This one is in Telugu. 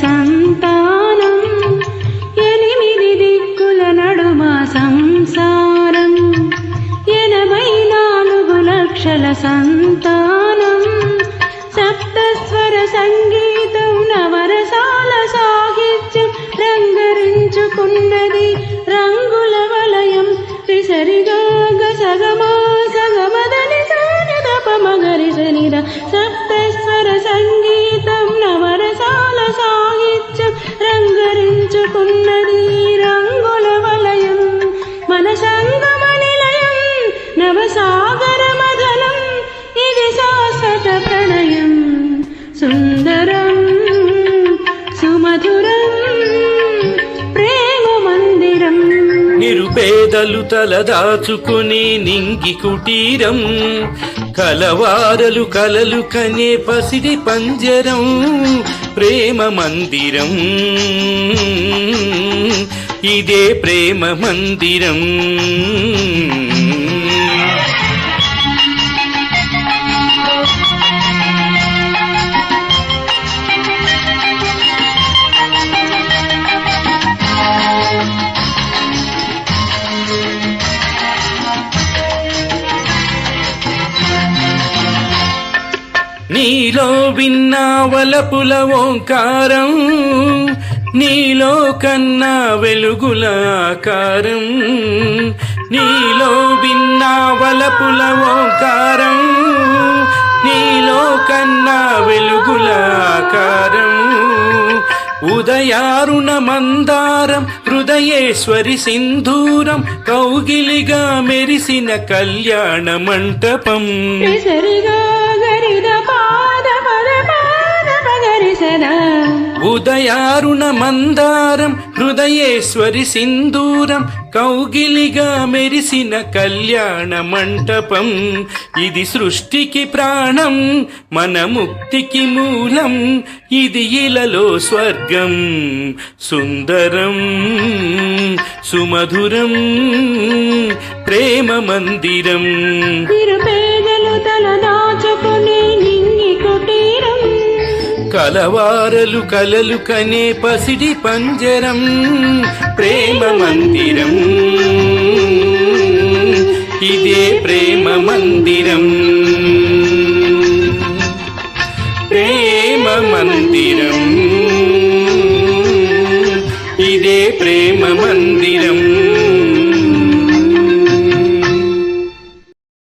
సంతానం 8 దిక్కుల నడుమ సంసారం 84 లక్షల సంతానం సప్తస్వర సంగీతం నవరసాల సాహిత్యం రంగరించుకున్నది రంగుల వలయం రిసరిగా గసగమా సగమదని సానిద పమగరి సనిద సప్తస్వర సంగీతం నవరసాల సాహిత్యం రంగరించుకున్నది రంగుల వలయం మన సంగమ నిలయం నవసాగర మదనం ఇది శాశ్వత ప్రణయం సుందరం సుమధురం ప్రేమ మందిరం నిరుపేదలు తలదాచుకునే నింగి కుటీరం కలవారలు కలలు కనే పసిడి పంజరం ప్రేమ మందిరం ఇదే ప్రేమ మందిరం నీలో విన్నా వలపుల ఓంకారం నీలో కన్నా వెలుగుల ఆకారం నీలో విన్నా వలపుల ఓంకారం నీలో కన్నా వెలుగుల ఆకారం ఉదయారుణ మందారం హృదయేశ్వరి సింధూరం కౌగిలిగా మెరిసిన కళ్యాణ మంటపం ఉదయారుణ మందారం హృదయేశ్వరి సింధూరం కౌగిలిగా మెరిసిన కళ్యాణ మంటపం ఇది సృష్టికి ప్రాణం మన ముక్తికి మూలం ఇది ఇలలో స్వర్గం సుందరం సుమధురం ప్రేమ మందిరం నిరుపేదలు తలదాచుకునే నింగి కుటీరం కలవారలు కలలు కనే పసిడి పంజరం ప్రేమ మందిరం ఇదే ప్రేమ మందిరం ప్రేమ మందిరం ఇదే ప్రేమ మందిరం